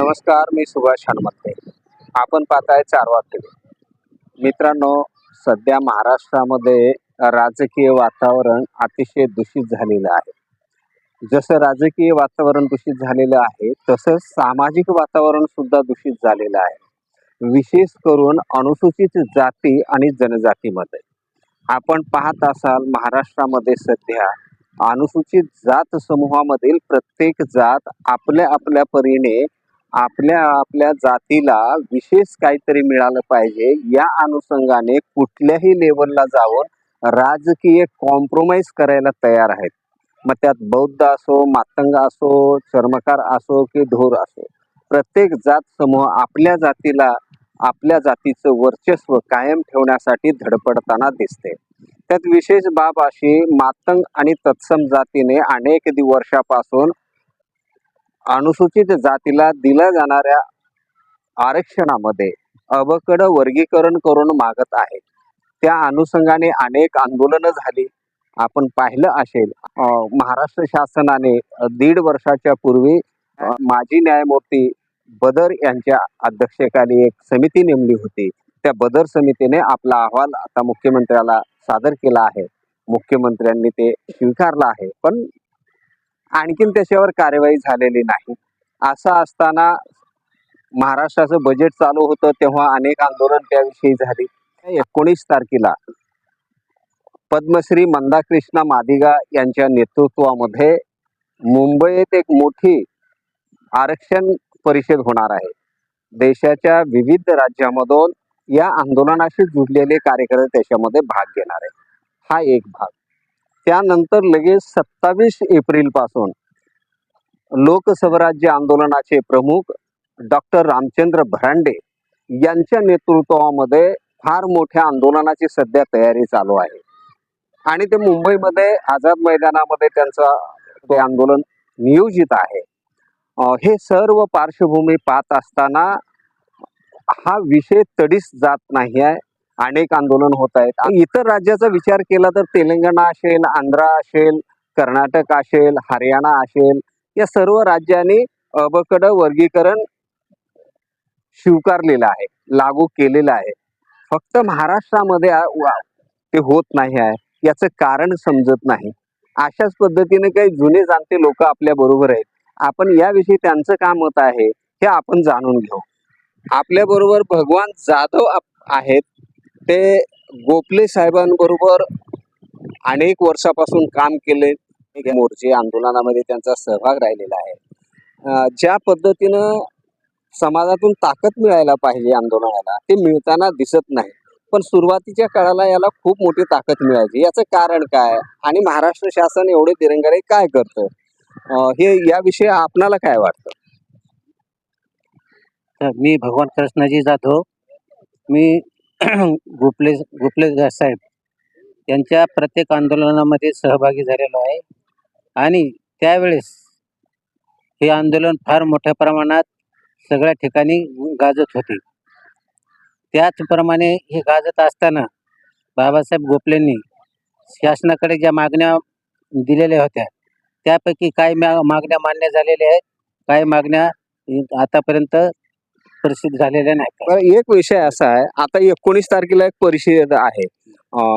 नमस्कार, मी सुभाष हनुमंते. आपण पाहताय चारवा टीव्ही. मित्रांनो, सध्या महाराष्ट्रामध्ये राजकीय वातावरण अतिशय दूषित झालेलं आहे. जसं राजकीय वातावरण दूषित झालेलं आहे, तसंच सामाजिक वातावरण सुद्धा दूषित झालेलं आहे. विशेष करून अनुसूचित जाती आणि जनजातीमध्ये. आपण पाहत असाल महाराष्ट्रामध्ये सध्या अनुसूचित जात समूहामधील प्रत्येक जात आपल्या आपल्या परीने आपल्या आपल्या जातीला विशेष काहीतरी मिळालं पाहिजे या अनुषंगाने कुठल्याही लेवलला जाऊन राजकीय कॉम्प्रोमाइज करायला तयार आहेत. मग त्यात बौद्ध असो, मातंग असो, चर्मकार असो की ढोर असो, प्रत्येक जात समूह आपल्या जातीचं वर्चस्व कायम ठेवण्यासाठी धडपडताना दिसते. त्यात विशेष बाब अशी, मातंग आणि तत्सम जातीने अनेक वर्षापासून अनुसूचित जातीला दिल्या जाणाऱ्या आरक्षणामध्ये अबकड वर्गीकरण करून मागत आहे. त्या अनुषंगाने अनेक आंदोलनं झाली. आपण पाहिलं असेल, महाराष्ट्र शासनाने 1.5 वर्षाच्या पूर्वी माजी न्यायमूर्ती बदर यांच्या अध्यक्षतेखाली एक समिती नेमली होती. त्या बदर समितीने आपला अहवाल आता मुख्यमंत्र्याला सादर केला आहे. मुख्यमंत्र्यांनी ते स्वीकारलं आहे, पण आणखीन त्याच्यावर कार्यवाही झालेली नाही. असं असताना महाराष्ट्राचं बजेट चालू होतं तेव्हा अनेक आंदोलन त्याविषयी झाली. 19 तारखेला पद्मश्री मंदाकृष्णा मादिगा यांच्या नेतृत्वामध्ये मुंबईत एक मोठी आरक्षण परिषद होणार आहे. देशाच्या विविध राज्यामधून या आंदोलनाशी जुडलेले कार्यकर्ते त्याच्यामध्ये भाग घेणार आहेत. हा एक भाग. त्यानंतर लगेच 27 एप्रिल पासून लोकस्वराज्य आंदोलनाचे प्रमुख डॉक्टर रामचंद्र भरांडे यांच्या नेतृत्वामध्ये फार मोठ्या आंदोलनाची सध्या तयारी चालू आहे आणि ते मुंबईमध्ये आझाद मैदानामध्ये त्यांचं ते आंदोलन नियोजित आहे. हे सर्व पार्श्वभूमी पाहत असताना हा विषय तडीस जात नाही आहे. अनेक आंदोलन होत आहेत. इतर राज्याचा विचार केला तर तेलंगणा असेल, आंध्र असेल, कर्नाटक असेल, हरियाणा असेल, या सर्व राज्यांनी अबकड वर्गीकरण स्वीकारलेलं आहे, लागू केलेलं आहे. फक्त महाराष्ट्रामध्ये ते होत नाही आहे. याचं कारण समजत नाही. अशाच पद्धतीने काही जुने जाणते लोक आपल्या बरोबर आहेत. आपण याविषयी त्यांचं काय मत आहे हे आपण जाणून घेऊ. आपल्या बरोबर भगवान जाधव आहेत. ते गोपले साहेबांबरोबर अनेक वर्षापासून काम केले. मोर्चे आंदोलनामध्ये त्यांचा सहभाग राहिलेला आहे. ज्या पद्धतीनं समाजातून ताकद मिळायला पाहिजे आंदोलनाला, ते मिळताना दिसत नाही. पण सुरुवातीच्या काळाला याला खूप मोठी ताकद मिळायची. याचं कारण काय आणि महाराष्ट्र शासन एवढे दिरंगाई काय करतं, हे याविषयी आपणाला काय वाटतं? तर मी भगवान कृष्णाजी जाधव, मी गोपले साहेब यांच्या प्रत्येक आंदोलनामध्ये सहभागी झालेलो आहे आणि त्यावेळेस हे आंदोलन फार मोठ्या प्रमाणात सगळ्या ठिकाणी गाजत होते. त्याचप्रमाणे हे गाजत असताना बाबासाहेब गोपलेंनी शासनाकडे ज्या मागण्या दिलेल्या होत्या त्यापैकी काही मागण्या मान्य झालेल्या आहेत, काही मागण्या आतापर्यंत प्रसिद्ध झालेल्या नाहीत. एक विषय असा आहे, आता 19 तारखेला एक परिषद आहे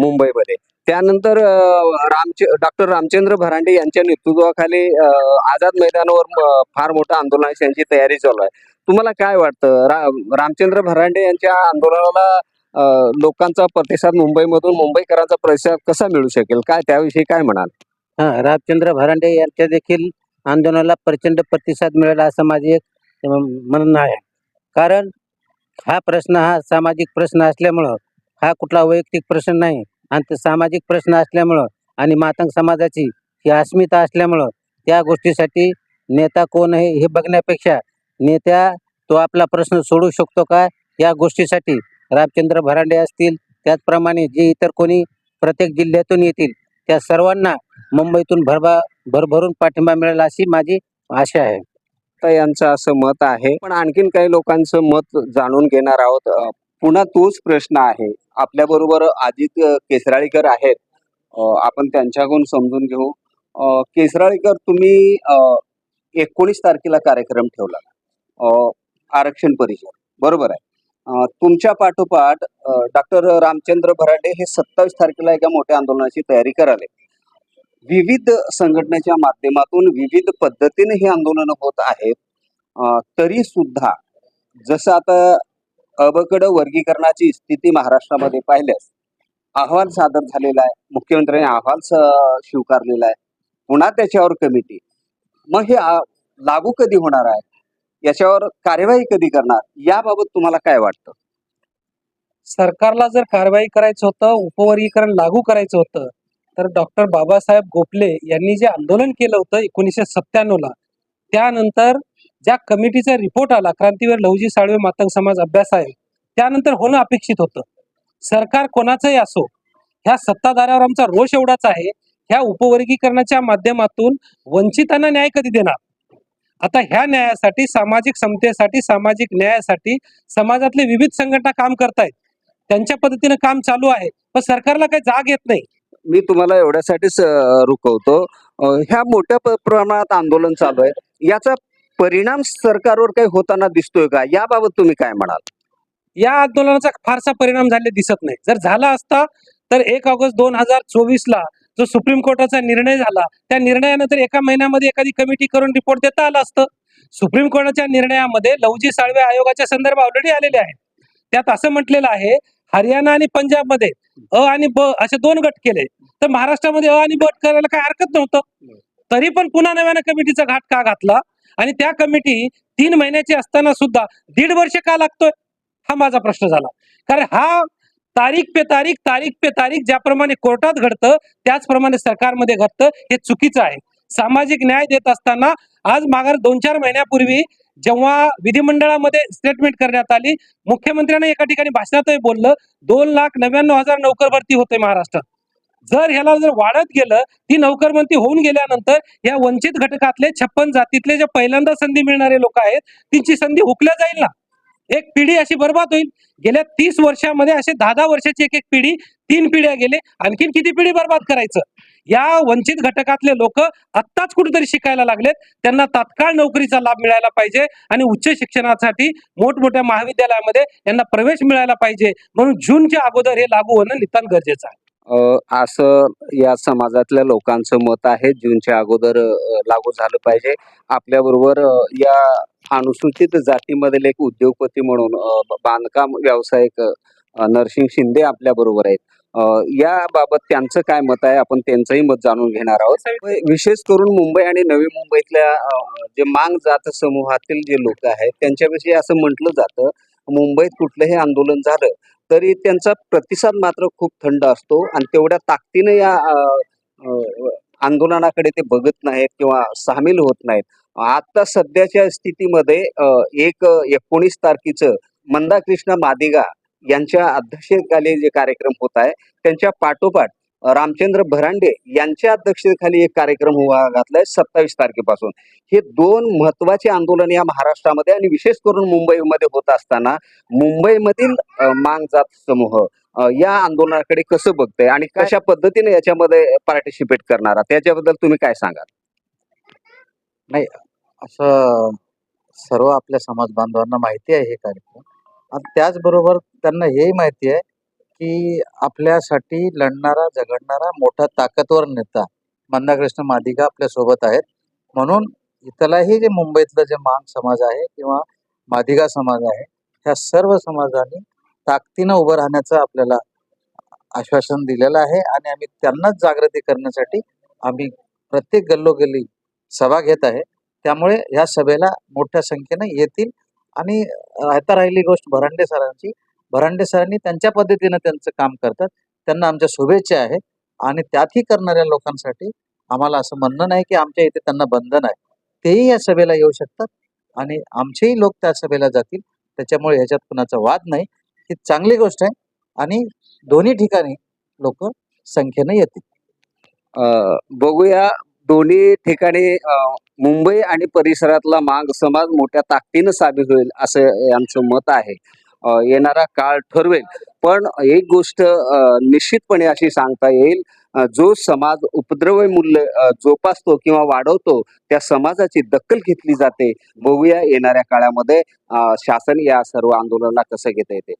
मुंबईमध्ये. त्यानंतर डॉक्टर रामचंद्र भरांडे यांच्या नेतृत्वाखाली आझाद मैदानावर फार मोठं आंदोलनाची यांची तयारी चालू आहे. तुम्हाला काय वाटतं, रामचंद्र भरांडे यांच्या आंदोलनाला लोकांचा प्रतिसाद, मुंबईकरांचा प्रतिसाद कसा मिळू शकेल, काय त्याविषयी काय म्हणाल? रामचंद्र भरांडे यांच्या देखील आंदोलनाला प्रचंड प्रतिसाद मिळाला असं माझे एक म्हणणं आहे. कारण हा सामाजिक प्रश्न असल्यामुळं, हा कुठला वैयक्तिक प्रश्न नाही आणि तो सामाजिक प्रश्न असल्यामुळं आणि मातंग समाजाची ही अस्मिता असल्यामुळं त्या गोष्टीसाठी नेता कोण आहे हे बघण्यापेक्षा नेत्या तो आपला प्रश्न सोडू शकतो का या गोष्टीसाठी रामचंद्र भरांडे असतील, त्याचप्रमाणे जे इतर कोणी प्रत्येक जिल्ह्यातून येतील त्या सर्वांना मुंबईतून भरभरून पाठिंबा मिळेल अशी माझी आशा आहे. यांचं असं मत आहे. पण आणखीन काही लोकांचं मत जाणून घेणार आहोत. पुन्हा तोच प्रश्न आहे. आपल्या बरोबर अजित केसराळीकर आहेत. आपण त्यांच्याकडून समजून घेऊ. केसराळीकर, तुम्ही 19 तारखेला कार्यक्रम ठेवला. आरक्षण परिषद, बरोबर आहे. तुमच्या पाठोपाठ डॉक्टर रामचंद्र भराडे हे 27 तारखेला एका मोठ्या आंदोलनाची तयारी कराले. विविध संघटनेच्या माध्यमातून विविध पद्धतीने ही आंदोलनं होत आहेत. तरी सुद्धा जसं आता अबकड वर्गीकरणाची स्थिती महाराष्ट्रामध्ये पाहिल्यास अहवाल सादर झालेला आहे, मुख्यमंत्र्यांनी अहवाल स्वीकारलेला आहे, पुन्हा त्याच्यावर कमिटी. मग हे लागू कधी होणार आहे, याच्यावर कार्यवाही कधी करणार, याबाबत तुम्हाला काय वाटतं? सरकारला जर कारवाई करायचं होतं, उपवर्गीकरण लागू करायचं होतं, तर डॉक्टर बाबासाहेब गोखले यांनी जे आंदोलन केलं होतं 1997ला, त्यानंतर ज्या कमिटीचा रिपोर्ट आला, क्रांतीवीर लहुजी साळवे मातंग समाज अभ्यास आहे, त्यानंतर होणं अपेक्षित होतं. सरकार कोणाचंही असो, ह्या सत्ताधाऱ्यावर आमचा रोष एवढाच आहे, ह्या उपवर्गीकरणाच्या माध्यमातून वंचितांना न्याय कधी देणार? आता ह्या न्यायासाठी, सामाजिक समतेसाठी, सामाजिक न्यायासाठी समाजातले विविध संघटना काम करतायत, त्यांच्या पद्धतीनं काम चालू आहे, पण सरकारला काही जाग येत नाही. मी तुम्हाला एवढ्यासाठीच रुकवतो. ह्या मोठ्या प्रमाणात आंदोलन चालू आहे, याचा परिणाम सरकारवर काही होताना दिसतोय का, याबाबत तुम्ही काय म्हणाल? या आंदोलनाचा फारसा परिणाम झाले दिसत नाही. जर झाला असता तर 1 ऑगस्ट 2024ला जो सुप्रीम कोर्टाचा निर्णय झाला, त्या निर्णयानंतर एका महिन्यामध्ये एखादी कमिटी करून रिपोर्ट देता आला असतं. सुप्रीम कोर्टाच्या निर्णयामध्ये लहुजी साळवे आयोगाच्या संदर्भ ऑलरेडी आलेले आहेत. त्यात असं म्हटलेलं आहे, हरियाणा आणि पंजाबमध्ये अ आणि ब असे 2 गट केले, तर महाराष्ट्रामध्ये अ आणि ब करायला काही हरकत नव्हतं. तरी पण पुन्हा नव्यानं कमिटीचा घाट का घातला, आणि त्या कमिटी 3 महिन्याची असताना सुद्धा 1.5 वर्ष का लागतोय, हा माझा प्रश्न झाला. कारण हा तारीख पे तारीख ज्याप्रमाणे कोर्टात घडतं त्याचप्रमाणे सरकारमध्ये घडतं, हे चुकीचं आहे. सामाजिक न्याय देत असताना आज माघार 2-4 महिन्यापूर्वी जेव्हा विधिमंडळामध्ये स्टेटमेंट करण्यात आली, मुख्यमंत्र्यांनी एका ठिकाणी भाषणातही बोललं, 2,99,000 नोकर भरती होते महाराष्ट्रात. जर ह्याला जर वाढत गेलं, ती नोकर भरती होऊन गेल्यानंतर या वंचित घटकातले 56 जातीतले जे पहिल्यांदा संधी मिळणारे लोक आहेत, त्यांची संधी हुकल्या जाईल ना. एक पिढी अशी बर्बाद होईल. गेल्या 30 वर्षामध्ये असे 10-10 वर्षाची एक पिढी, 3 पिढ्या गेले, आणखीन किती पिढी बर्बाद करायचं? या वंचित घटकातले लोक आत्ताच कुठेतरी शिकायला लागलेत, त्यांना तात्काळ नोकरीचा लाभ मिळायला पाहिजे आणि उच्च शिक्षणासाठी मोठमोठ्या महाविद्यालयामध्ये यांना प्रवेश मिळायला पाहिजे. म्हणून जूनच्या अगोदर हे लागू होणं नितांत गरजेचं आहे. असं या समाजातल्या लोकांचं मत आहे, जूनच्या अगोदर लागू झालं पाहिजे. आपल्याबरोबर या अनुसूचित जातीमधील एक उद्योगपती म्हणून बांधकाम व्यावसायिक नरसिंग शिंदे आपल्या बरोबर आहेत. याबाबत त्यांचं काय मत आहे, आपण त्यांचंही मत जाणून घेणार आहोत. विशेष करून मुंबई आणि नवी मुंबईतल्या जे मांग जात समूहातील जे लोक आहेत, त्यांच्याविषयी असं म्हटलं जातं, मुंबईत कुठलंही आंदोलन झालं तरी त्यांचा प्रतिसाद मात्र खूप थंड असतो आणि तेवढ्या ताकदीने या आंदोलनाकडे ते बघत नाहीत किंवा सामील होत नाहीत. आता सध्याच्या स्थितीमध्ये 19 तारखेचं मंदाकृष्ण मादिगा यांच्या अध्यक्षतेखाली जे कार्यक्रम होत आहे, त्यांच्या पाठोपाठ रामचंद्र भरांडे यांच्या अध्यक्षतेखाली एक कार्यक्रम व्हावा घातलाय 27 तारखेपासून. हे 2 महत्वाचे आंदोलन या महाराष्ट्रामध्ये आणि विशेष करून मुंबईमध्ये होत असताना मुंबईमधील मांग जात समूह या आंदोलनाकडे कसं बघतंय आणि कशा पद्धतीने याच्यामध्ये पार्टिसिपेट करणार आहात, त्याच्याबद्दल तुम्ही काय सांगाल? नाही, असं सर्व आपल्या समाज बांधवांना माहिती आहे हे कार्यक्रम, आणि त्याचबरोबर त्यांना हेही माहिती आहे की आपल्यासाठी लढणारा, झगडणारा मोठा ताकदवर नेता मंदाकृष्ण मादिगा आपल्या सोबत आहेत. म्हणून इथलाही जे मुंबईतलं जे मांग समाज आहे किंवा मादिगा समाज आहे, ह्या सर्व समाजाने ताकदीनं उभं राहण्याचं आपल्याला आश्वासन दिलेलं आहे, आणि आम्ही त्यांनाच जागृती करण्यासाठी आम्ही प्रत्येक गल्लोगल्ली सभा घेत आहे. त्यामुळे ह्या सभेला मोठ्या संख्येने येतील. आणि आता राहिली गोष्ट भरांडे सरांनी त्यांच्या पद्धतीनं त्यांचं काम करतात, त्यांना आमच्या शुभेच्छा आहेत. आणि त्यातही करणाऱ्या लोकांसाठी आम्हाला असं म्हणणं नाही की आमच्या इथे त्यांना बंधन आहे, तेही या सभेला येऊ शकतात आणि आमचेही लोक त्या सभेला जातील. त्याच्यामुळे ह्याच्यात कुणाचा वाद नाही, ही चांगली गोष्ट आहे, आणि दोन्ही ठिकाणी लोक संख्येने येतील. बघूया, दोन्ही ठिकाणी मुंबई आणि परिसरातला मांग समाज मोठ्या ताकदीनं सामील होईल असं यांचं मत आहे. येणारा काळ ठरवेल. पण एक गोष्ट निश्चितपणे अशी सांगता येईल, जो समाज उपद्रवी मूल्य जोपासतो किंवा वाढवतो त्या समाजाची दखल घेतली जाते. बघूया येणाऱ्या काळामध्ये शासन या सर्व आंदोलनाला कसं घेता येते.